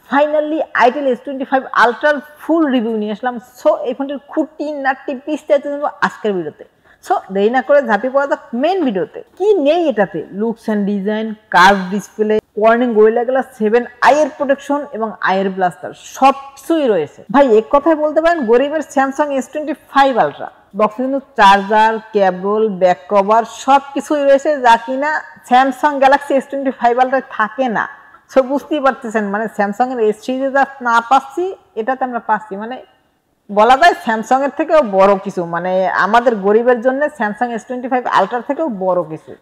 Finally itel S25 আলট্রার full review নিয়ে আসলাম। সো এই ফোনটির খুঁটি নাটটি বিস্তারিত জানবো আজকের ভিডিওতে। সো দেরি না করে ঝাঁপিয়ে পড়া যাক মেন ভিডিওতে। কি নেই এটাতে? Looks and design, curve display, warning gorilla glass 7 আইয়ের প্রোটেকশন এবং আইয়ের ব্লাস্টার সব কিছুই রয়েছে। ভাই এক কথায় বলতে পারেন গরিবের স্যামসাং S25 আলট্রা। বক্সে কিন্তু চার্জার, কেবল, ব্যাক কভার সব কিছুই রয়েছে, যা কিনা স্যামসাং গ্যালাক্সি S25 আলট্রায় থাকে না। সো বুঝতেই পারতেছেন, মানে স্যামসাং এর এস সিরিজে যা না পাচ্ছি এটাতে আমরা পাচ্ছি, মানে বলা যায় স্যামসাং এর থেকেও বড় কিছু, মানে আমাদের গরিবের জন্য স্যামসাং S25 আলট্রার থেকেও বড় কিছু।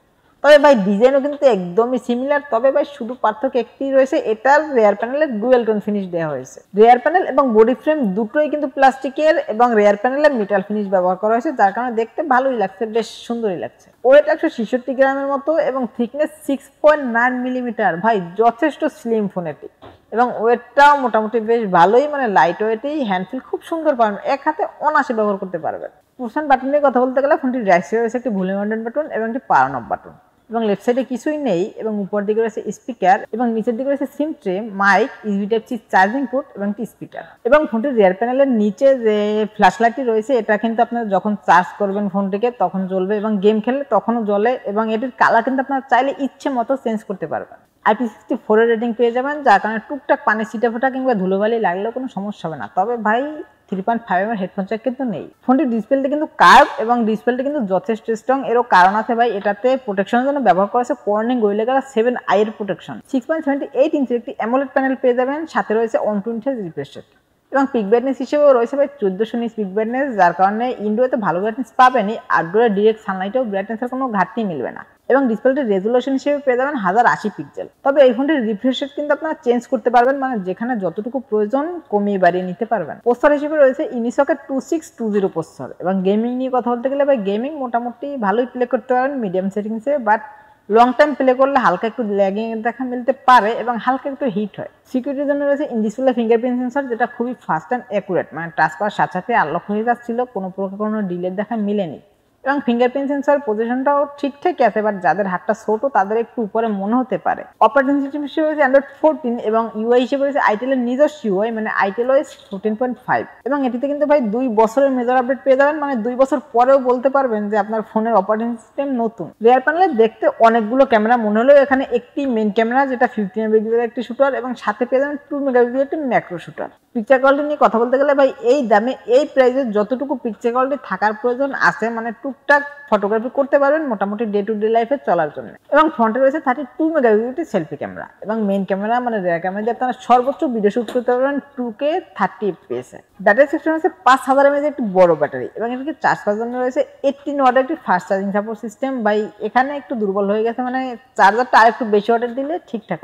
তবে ভাই ডিজাইনও কিন্তু একদমই সিমিলার, তবে ভাই শুধু পার্থক্য একটি রয়েছে, এটার রেয়ার প্যানেলে ডুয়েল টোন ফিনিশ দেওয়া হয়েছে। রেয়ার প্যানেল এবং বডি ফ্রেম দুটোই কিন্তু প্লাস্টিকের এবং রেয়ার প্যানেলে মেটাল ফিনিশ ব্যবহার করা হয়েছে, যার কারণে দেখতে ভালোই লাগছে, বেশ সুন্দরই লাগছে। ওয়েট 166 গ্রামের মতো এবং থিকনেস 6.9 মিলিমিটার। ভাই যথেষ্ট স্লিম ফোন এটি, এবং ওয়েটটাও মোটামুটি বেশ ভালোই, মানে লাইট ওয়েটেই, হ্যান্ডফিল খুব সুন্দর পাবেন, এক হাতে অনায়াসে ব্যবহার করতে পারবেন। পুশন বাটন নিয়ে কথা বলতে গেলে ফোনটির রাইট সাইডে রয়েছে একটি ভলিউম বাটন এবং একটি পাওয়ার অফ বাটন, এবং লেফট সাইডে কিছুই নেই, এবং উপর দিকে রয়েছে স্পিকার এবং নিচের দিকে রয়েছে SIM tray, mic, USB type C charging port এবং একটি স্পিকার। এবং ফোনটির রিয়ার প্যানেলের নিচে যে ফ্ল্যাশ লাইটটি রয়েছে এটা কিন্তু আপনারা যখন চার্জ করবেন ফোনটিকে তখন জ্বলবে, এবং গেম খেললে তখনও জ্বলে, এবং এটির কালার কিন্তু আপনারা চাইলে ইচ্ছে মতো চেঞ্জ করতে পারবেন। IP64 এর রেটিং পেয়ে যাবেন, যার কারণে টুকটাক পানি ছিটা ফোটা কিংবা ধুলোবালি লাগলেও কোনো সমস্যা হবে না। তবে ভাই 3.5 mm হেডফোন জ্যাক কিন্তু নেই। ফোনটির ডিসপ্লেটা কিন্তু কার্ভ এবং ডিসপ্লেটা কিন্তু যথেষ্ট স্ট্রং, এরও কারণ আছে ভাই, এটাতে প্রোটেকশনের জন্য ব্যবহার করা হয়েছে কর্নিং গোরিলা গ্লাস 7 আইয়ের প্রোটেকশন। 6.78 ইঞ্চির একটি অ্যামোলেড প্যানেল পেয়ে যাবেন, সাথে রয়েছে 120 Hz রিফ্রেশ রেট, এবং পিক ব্রাইটনেস হিসেবেও রয়েছে ভাই 1400 নিটস পিক ব্রাইটনেস, যার কারণে ইনডোরেতে ভালো ব্রাইটনেস পাবেনই, আউটডোরে ডিরেক্ট সানলাইটেও ব্রাইটনেসের কোনো ঘাটতি মিলবে না। এবং ডিসপ্লেটির রেজুলেশন হিসেবে পেয়ে যাবেন 1080 পিক্সেল। তবে এই ফোনটির রিফ্রেশ রেট কিন্তু আপনারা চেঞ্জ করতে পারবেন, মানে যেখানে যতটুকু প্রয়োজন কমিয়ে বাড়িয়ে নিতে পারবেন। প্রসেসর হিসেবে রয়েছে ইউনিসকের 2620 প্রসেসর, এবং গেমিং নিয়ে কথা বলতে গেলে ভাই গেমিং মোটামুটি ভালোই প্লে করতে পারবেন মিডিয়াম সেটিংসে, বাট লং টাইম প্লে করলে হালকা একটু ল্যাগিং দেখা মিলতে পারে এবং হালকা একটু হিট হয়। সিকিউরিটির জন্য রয়েছে ইন ডিসপ্লে ফিঙ্গারপ্রিন্ট সেন্সর, যেটা খুবই ফাস্ট অ্যান্ড অ্যাকুরেট, মানে টাচ করার সাথে সাথে আনলক হয়ে যাচ্ছিল, কোনো প্রকার কোনো ডিলের দেখা মিলেনি। এবং ফিঙ্গারপ্রিন্ট সেন্সর পজিশনটাও ঠিকঠাকই আছে, বাট যাদের হাতটা ছোট তাদের একটু উপরে মনে হতে পারে। অপারেটিং সিস্টেম হিসেবে রয়েছে অ্যান্ড্রয়েড 14 এবং ইউআই হিসেবে রয়েছে আইটেলের নিজস্ব ইউআই, মানে iTelOS 14.5, এবং এটিতে কিন্তু ভাই 2 বছরের মেজর আপডেট পেয়ে যাবেন, মানে 2 বছর পরেও বলতে পারবেন যে আপনার ফোনের অপারেটিং সিস্টেম নতুন। রিয়ার প্যানেলে দেখতে অনেকগুলো ক্যামেরা মনে হলেও এখানে একটি মেইন ক্যামেরা, যেটা 50 মেগাপিক্সেলের একটি শুটার, এবং সাথে পেয়ে যাবেন 2 মেগাপিক্সেলের একটি ম্যাক্রো শুটার। পিকচার কোয়ালিটি নিয়ে কথা বলতে গেলে ভাই এই দামে এই প্রাইসে যতটুকু পিকচার কোয়ালিটি থাকার প্রয়োজন আছে, মানে টুকটাক ফটোগ্রাফি করতে পারবেন মোটামুটি ডে টু ডে লাইফে চলার জন্য। এবং ফ্রন্টে রয়েছে 32 মেগাপিক্সেলের সেলফি ক্যামেরা, এবং মেইন ক্যামেরা মানে রিয়ার ক্যামেরা দিয়ে আপনারা সর্বোচ্চ ভিডিও শুট করতে পারবেন 2K 30 fps এ। ব্যাটারি সিস্টেম হচ্ছে 5000 mAh একটি বড় ব্যাটারি, এবং এটাকে চার্জ করার জন্য রয়েছে 18 ওয়াটের একটি ফাস্ট চার্জিং সাপোর্ট সিস্টেম। ভাই এখানে একটু দুর্বল হয়ে গেছে, মানে চার্জারটা আরেকটু বেশি ওয়াটের দিলে ঠিকঠাক হতো।